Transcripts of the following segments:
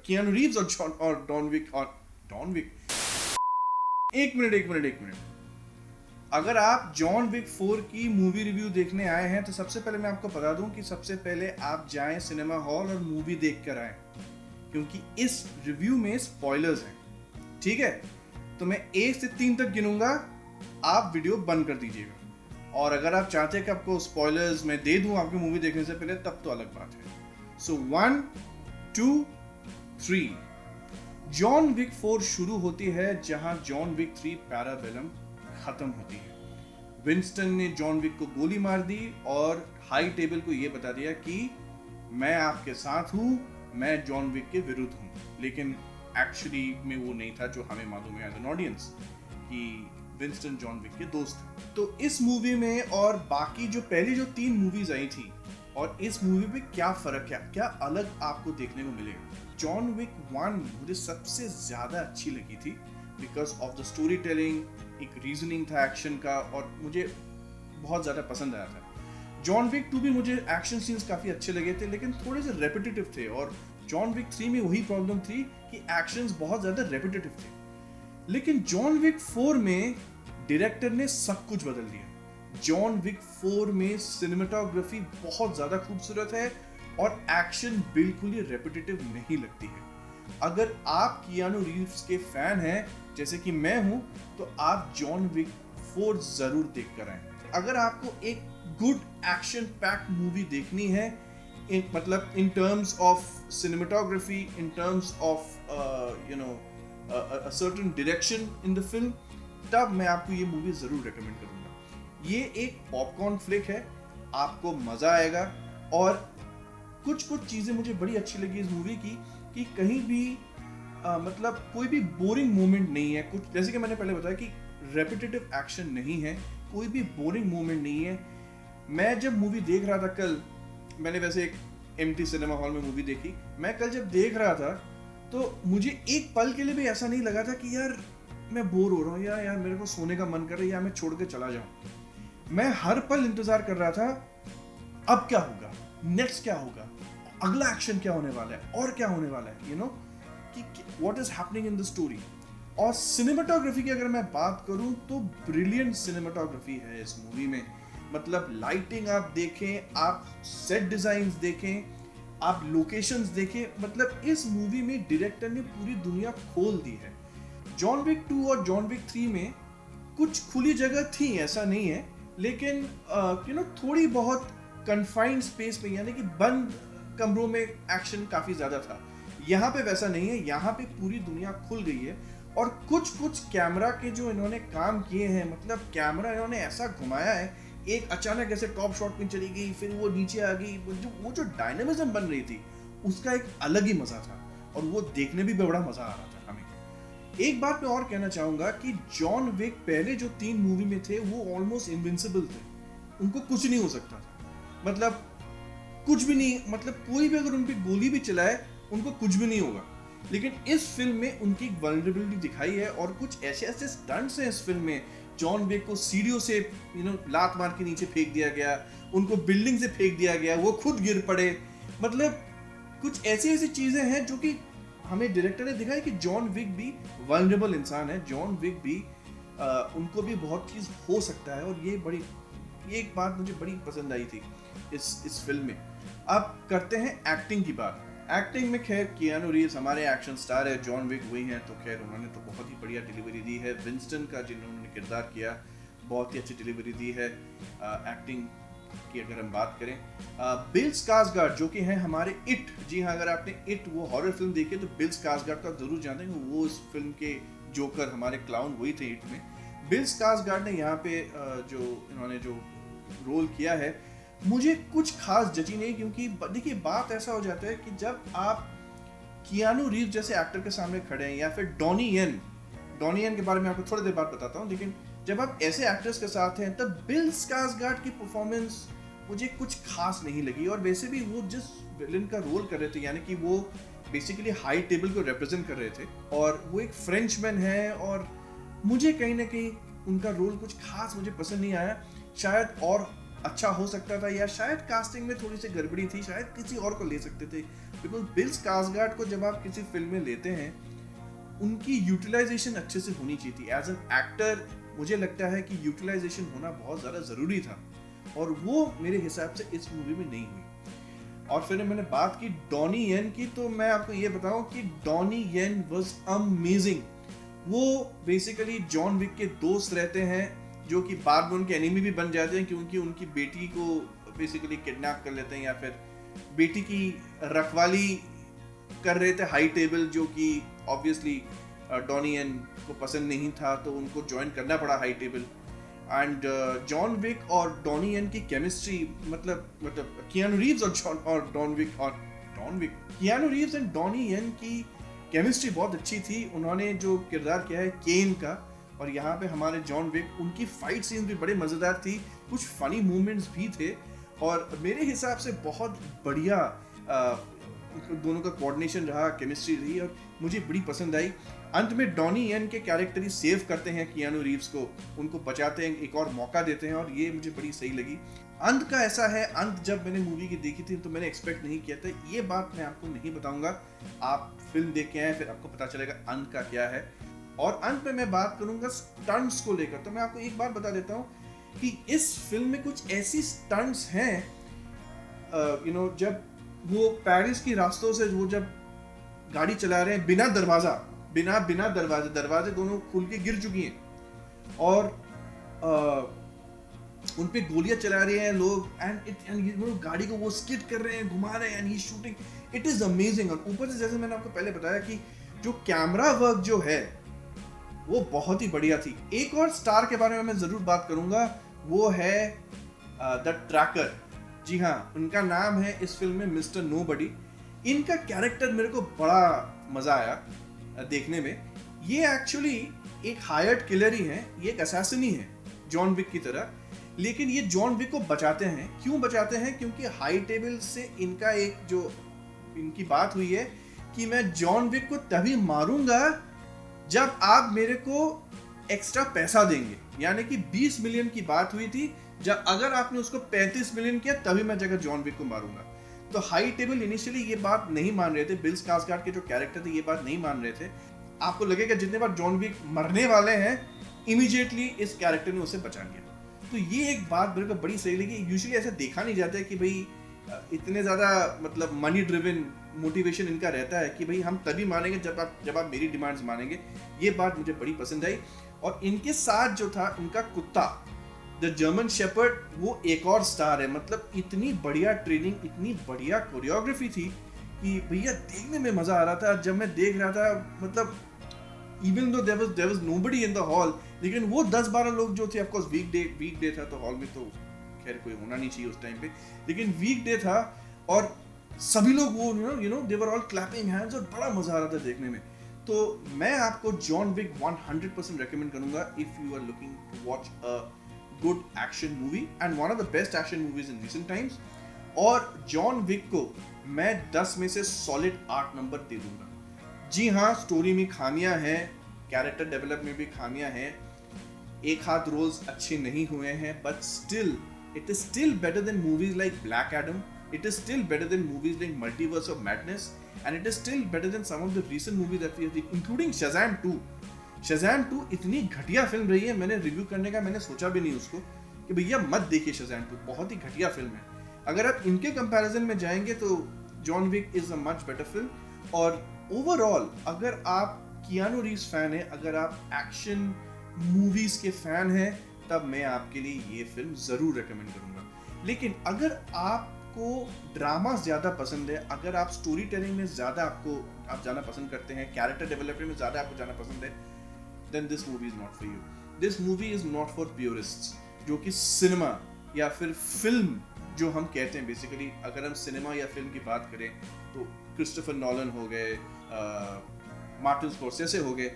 Keanu Reeves और don Wick. एक minute. अगर आप जॉन विक 4 की मूवी रिव्यू देखने आए हैं तो सबसे पहले मैं आपको बता दूं कि सबसे पहले आप जाएं सिनेमा हॉल और मूवी देख कर आएं, क्योंकि इस रिव्यू में स्पॉयलर्स हैं। ठीक है, तो मैं 1 से 3 तक गिनूंगा, आप वीडियो बंद कर दीजिएगा। और अगर आप चाहते हैं कि आपको स्पॉयलर्स मैं दे दूं आपकी मूवी देखने से पहले, तब तो अलग बात है। सो 1 2 3। जॉन विक 4 शुरू होती है जहां जॉन विक 3 पैराबेलम खत्म होती है। विंस्टन ने जॉन विक को गोली मार दी और हाई टेबल को यह बता दिया कि मैं आपके साथ हूं, मैं जॉन विक के विरुद्ध हूं। लेकिन एक्चुअली में वो नहीं था जो हमें मालूम है एज एन ऑडियंस कि विंस्टन जॉन विक के दोस्त हैं। तो इस मूवी में और बाकी जो पहली जो 3 मूवीज आई थी और इस मूवी में क्या फर्क है, क्या अलग आपको देखने को मिलेगा। जॉन विक 1 मुझे सबसे ज्यादा अच्छी लगी थी because of the story telling, एक रीजनिंग था एक्शन का और मुझे बहुत ज्यादा पसंद आया था। जॉन विक 2 भी मुझे एक्शन सीन्स काफी अच्छे लगे थे लेकिन थोड़े से रेपिटेटिव थे, और जॉन विक 3 में वही प्रॉब्लम थी कि एक्शंस बहुत ज्यादा रेपिटेटिव थे। लेकिन जॉन विक 4 में डायरेक्टर ने सब कुछ बदल दिया। जॉन विक 4 में सिनेमेटोग्राफी बहुत ज्यादा खूबसूरत है और एक्शन बिल्कुल ही रेपिटेटिव नहीं लगती है। अगर आप कियानू रीव्स के फैन हैं जैसे कि मैं हूं तो आप जॉन विक 4 जरूर देख कर आएं। अगर आपको एक गुड एक्शन पैक्ड मूवी देखनी है, मतलब in terms of cinematography, in terms of a certain direction in the film, तब मैं आपको ये मूवी जरूर रेकमेंड करूंगा। ये एक पॉपकॉर्न फ्लिक है, आपको मजा आएगा। और कुछ चीजें मुझे बड़ी अच्छी लगी इस मूवी की कि कहीं भी मतलब कोई भी बोरिंग मोमेंट नहीं है। कुछ जैसे कि मैंने पहले बताया कि रेपिटेटिव एक्शन नहीं है, कोई भी बोरिंग मोमेंट नहीं है। मैं जब मूवी देख रहा था कल, मैंने वैसे एक एम्प्टी सिनेमा हॉल में मूवी देखी, मैं कल जब देख रहा था तो मुझे एक पल के लिए भी ऐसा नहीं लगा था कि यार मैं बोर हो रहा हूँ या यार मेरे को सोने का मन कर रहा है या मैं छोड़ के चला जाऊं। मैं हर पल इंतजार कर रहा था अब क्या होगा, नेक्स्ट क्या होगा, अगला एक्शन क्या होने वाला है और क्या होने वाला है, कि what is happening in the story. और सिनेमेटोग्राफी की अगर मैं बात करूं तो ब्रिलियंट सिनेमेटोग्राफी है इस मूवी में। मतलब लाइटिंग आप देखें, आप सेट डिजाइन्स देखें, आप लोकेशंस देखें, मतलब इस मूवी में डायरेक्टर ने पूरी दुनिया खोल दी है। जॉन विक 2 और जॉन विक 3 में कुछ खुली जगह थी, ऐसा नहीं है, लेकिन थोड़ी बहुत कन्फाइंड स्पेस में, यानी कि बंद कमरों में एक्शन काफी ज्यादा था। यहाँ पे वैसा नहीं है, यहाँ पे पूरी दुनिया खुल गई है। और कुछ कैमरा के जो इन्होंने काम किए हैं, मतलब कैमरा इन्होंने ऐसा घुमाया है, एक अचानक ऐसे टॉप शॉट में चली गई, फिर वो नीचे आ गई, वो जो डायनामिज्म बन रही थी उसका एक अलग ही मजा था और वो देखने भी बड़ा मजा आ रहा था हमें। एक बात मैं और कहना चाहूंगा कि जॉन विक पहले जो 3 मूवी में थे वो ऑलमोस्ट इनविंसिबल थे, उनको कुछ नहीं हो सकता था, मतलब कुछ भी नहीं, मतलब कोई भी अगर उन पे गोली भी चलाए उनको कुछ भी नहीं होगा। लेकिन इस फिल्म में उनकी वल्नरेबिलिटी दिखाई है और कुछ ऐसे स्टंट्स हैं इस फिल्म में। जॉन विक को सीढ़ियों से लात मार के नीचे फेंक दिया गया, उनको बिल्डिंग से फेंक दिया गया, वो खुद गिर पड़े। मतलब कुछ ऐसी चीजें हैं जो कि हमें डायरेक्टर ने दिखाया कि जॉन विक भी वल्नरेबल इंसान है, जॉन विक भी उनको भी बहुत चीज हो सकता है। और ये एक बात मुझे बड़ी पसंद आई थी इस फिल्म में। अब करते हैं एक्टिंग की बात। एक्टिंग में खैर कियानू रीव्स हमारे एक्शन स्टार है, जॉन विक वही हैं, तो खैर उन्होंने तो बहुत ही बढ़िया डिलीवरी दी है। विंस्टन का जिन्होंने किरदार किया बहुत ही अच्छी डिलीवरी दी है। एक्टिंग की अगर हम बात करें, बिल स्कार्सगार्ड जो कि हैं हमारे इट, जी हाँ, अगर आपने इट वो हॉरर फिल्म देखी तो बिल स्कार्सगार्ड का जरूर जानते हैं, वो इस फिल्म के जोकर हमारे क्लाउन वही थे इट में। बिल स्कार्सगार्ड ने यहाँ पे जो इन्होंने जो रोल किया है मुझे कुछ खास जची नहीं, क्योंकि देखिए बात ऐसा हो जाता है कि जब आप कियानू रीव्स जैसे एक्टर के सामने खड़े हैं या फिर डॉनी येन के बारे में आपको थोड़ी देर बाद बताता हूँ, लेकिन जब आप ऐसे एक्टर्स के साथ हैं तब बिल स्कार्सगार्ड की परफॉर्मेंस मुझे कुछ खास नहीं लगी। और वैसे भी वो जिस विलेन का रोल कर रहे थे, यानी कि वो बेसिकली हाई टेबल को रिप्रेजेंट कर रहे थे और वो एक फ्रेंचमैन है, और मुझे कहीं ना कहीं उनका रोल कुछ खास मुझे पसंद नहीं आया। शायद और अच्छा हो सकता था, या शायद कास्टिंग में थोड़ी सी गड़बड़ी थी, शायद किसी और को ले सकते थे। बिकॉज बिल स्कार्सगार्ड को जब आप किसी फिल्म में लेते हैं, उनकी यूटिलाइजेशन अच्छे से होनी चाहिए थी। एज एन एक्टर मुझे लगता है कि यूटिलाइजेशन होना बहुत ज़्यादा ज़रूरी था, और वो मेरे हिसाब से इस मूवी में नहीं हुई। और फिर मैंने बात की डॉनी येन की, तो मैं आपको ये बताऊं कि डॉनी येन वाज अमेजिंग। वो बेसिकली जॉन विक के दोस्त रहते हैं, जो कि बाद में उनके एनिमी भी बन जाते हैं, क्योंकि उनकी बेटी को बेसिकली किडनैप कर लेते हैं, या फिर बेटी की रखवाली कर रहे थे हाई टेबल, जो कि ऑब्वियसली डॉनी येन को पसंद नहीं था, तो उनको ज्वाइन करना पड़ा high table. And John Wick और डॉनी येन की केमिस्ट्री, मतलब कियानू रीव्स और Keanu Reeves and Donnie Yen की केमिस्ट्री बहुत अच्छी थी। उन्होंने जो किरदार किया है केन का, और यहाँ पे हमारे जॉन विक, उनकी फाइट सीन्स भी बड़े मज़ेदार थी, कुछ फनी मूवमेंट्स भी थे, और मेरे हिसाब से बहुत बढ़िया दोनों का कोऑर्डिनेशन रहा, केमिस्ट्री रही, और मुझे बड़ी पसंद आई। अंत में डॉनी येन के कैरेक्टर ही सेव करते हैं कियानू रीव्स को, उनको बचाते हैं, एक और मौका देते हैं, और ये मुझे बड़ी सही लगी। अंत का ऐसा है, अंत जब मैंने मूवी की देखी थी तो मैंने एक्सपेक्ट नहीं किया था, ये बात मैं आपको नहीं बताऊंगा, आप फिल्म देख के आए फिर आपको पता चलेगा अंत का क्या है। और अंत में मैं बात करूंगा स्टंट्स को लेकर। तो मैं आपको एक बात बता देता हूँ कि इस फिल्म में कुछ ऐसी स्टंट्स हैं, जब वो पेरिस की रास्तों से वो जब गाड़ी चला रहे हैं बिना दरवाजे दोनों खुल के गिर चुकी हैं, और उन पे गोलियां चला रहे हैं लोग, एंड गाड़ी को वो स्किड कर रहे हैं, घुमा रहे हैं, and he shooting, it is amazing. और ऊपर से जैसे मैंने आपको पहले बताया कि जो कैमरा वर्क जो है वो बहुत ही बढ़िया थी। एक और स्टार के बारे में मैं जरूर बात करूंगा, वो है द ट्रैकर। जी हाँ, उनका नाम है इस फिल्म में मिस्टर नोबडी। इनका कैरेक्टर मेरे को बड़ा मजा आया देखने में। ये एक्चुअली एक हायर्ड किलर ही है, ये एक असैसिन ही है जॉन विक की तरह, लेकिन ये जॉन विक को बचाते हैं। क्यों बचाते हैं? क्योंकि हाई टेबल से इनका एक जो इनकी बात हुई है कि मैं जॉन विक को तभी मारूंगा जब आप मेरे को एक्स्ट्रा पैसा देंगे, यानी कि 20 मिलियन की बात हुई थी, जब अगर आपने उसको 35 मिलियन किया तभी मैं जगह जॉन विक को मारूंगा। तो हाई टेबल इनिशियली ये बात नहीं मान रहे थे, बिल स्कार्सगार्ड के जो कैरेक्टर थे ये बात नहीं मान रहे थे। आपको लगेगा जितने बार जॉन विक मरने वाले हैं इमीडिएटली इस कैरेक्टर ने उसे बचा लिया। तो ये एक बात मेरे को बड़ी सही लगी। यूजुअली ऐसा देखा नहीं जाता है कि भाई इतने ज्यादा मतलब मनी ड्रिवन मोटिवेशन इनका रहता है कि भाई हम तभी मानेंगे जब आप मेरी डिमांड्स मानेंगे। ये बात मुझे बड़ी पसंद आई। और इनके साथ जो था इनका कुत्ता द जर्मन शेपर्ड, वो एक और स्टार है। मतलब इतनी बढ़िया ट्रेनिंग, इतनी बढ़िया कोरियोग्राफी थी कि भैया देखने में मजा आ रहा था। जब मैं देख रहा था, मतलब even though there was nobody in the hall, लेकिन वो 10-12 लोग जो थे, ऑफ कोर्स वीक डे था तो हॉल में तो खैर कोई होना नहीं चाहिए उस टाइम पे, लेकिन वीक डे था और सभी लोग वो you know they were all clapping hands और बड़ा मजा आ रहा था देखने में। तो मैं आपको जॉन विक 100% रेकमेंड करूंगा if you are looking to watch a good action movie and one of the best action movies in recent times. और जॉन विक को मैं 10 में से सॉलिड 8 नंबर दे दूंगा। जी हाँ, स्टोरी में खामियां हैं, कैरेक्टर डेवलप में भी खामियां हैं, एक हाथ रोल्स अच्छे नहीं हुए हैं, but still it is still better than movies like Black Adam, it is still better than movies like Multiverse of Madness, and it is still better than some of the recent movies that we have seen, including Shazam 2. Shazam 2 इतनी घटिया film रही है, मैंने review करने का मैंने सोचा भी नहीं उसको कि भैया मत देखिए Shazam 2, बहुत ही घटिया फिल्म है। अगर आप इनके कंपैरिजन में जाएंगे तो John Wick is a much better film। और ओवरऑल अगर आप कियानू रीव्स फैन है, अगर आप एक्शन मूवीज के फैन हैं, तब मैं आपके लिए ये फिल्म जरूर रेकमेंड करूंगा। लेकिन अगर आपको ड्रामा ज्यादा पसंद है, अगर आप स्टोरी टेलिंग में ज्यादा आप जाना पसंद करते हैं, कैरेक्टर डेवलपमेंट में ज्यादा आपको जाना पसंद है, then this movie is not for you. This movie is not for purists, जो कि सिनेमा या फिर फिल्म जो हम कहते हैं बेसिकली, अगर हम सिनेमा या फिल्म की बात करें तो क्रिस्टोफर नॉलन हो गए, मार्टिन स्कॉर्सेसे हो गए,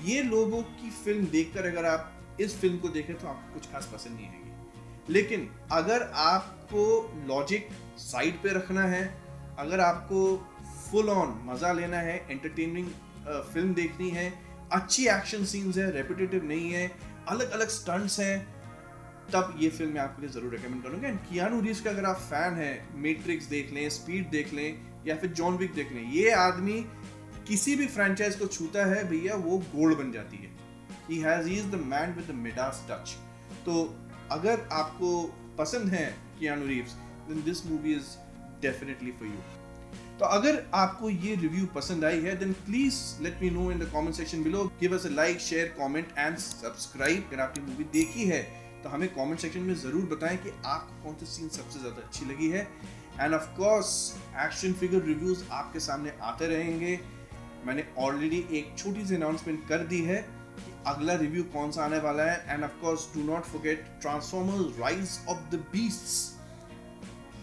ये लोगों की फिल्म देखकर अगर आप इस फिल्म को देखें तो आपको कुछ खास पसंद नहीं आएगी। लेकिन अगर आपको लॉजिक साइड पे रखना है, अगर आपको फुल ऑन मजा लेना है, एंटरटेनिंग फिल्म देखनी है, अच्छी एक्शन सीन्स है, रेपिटेटिव नहीं है, अलग अलग स्टंट्स हैं, तब ये फिल्म मैं आपके लिए जरूर रेकमेंड करूंगा। एंड कियानू रीव्स का अगर आप फैन हैं, मैट्रिक्स देख लें, स्पीड देख लें, या फिर जॉन विक देखने, ये आदमी किसी भी फ्रेंचाइज को छूता है भैया वो गोल्ड बन जाती है। He is the man with the Midas touch. तो अगर आपको पसंद है Keanu Reeves, then this movie is definitely for you. तो अगर आपको ये रिव्यू पसंद आई है, then please let me know in the comment section below. Give us a like, share, comment and subscribe. अगर आपने मूवी देखी है तो हमें comment section में जरूर बताएं कि आपको कौन सी सीन सबसे ज्यादा अच्छी लगी है। And of course, action figure reviews आपके सामने आते रहेंगे। मैंने ऑलरेडी एक छोटी सी अनाउंसमेंट कर दी है कि अगला रिव्यू कौन सा आने वाला है। And of course do not forget Transformers Rise of the Beasts,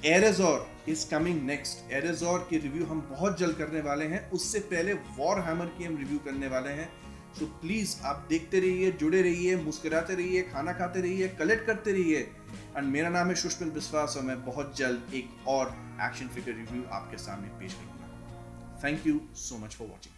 Arrazor is coming next. Arrazor के रिव्यू हम बहुत जल्द करने वाले हैं, उससे पहले वॉर हैमर की हम रिव्यू करने वाले हैं। सो प्लीज आप देखते रहिए, जुड़े रहिए, मुस्कुराते रहिए, खाना खाते रहिए, कलेक्ट करते रहिए। एंड मेरा नाम है सुष्मित बिस्वास और मैं बहुत जल्द एक और एक्शन फिगर रिव्यू आपके सामने पेश करूंगा। Thank you so much for watching.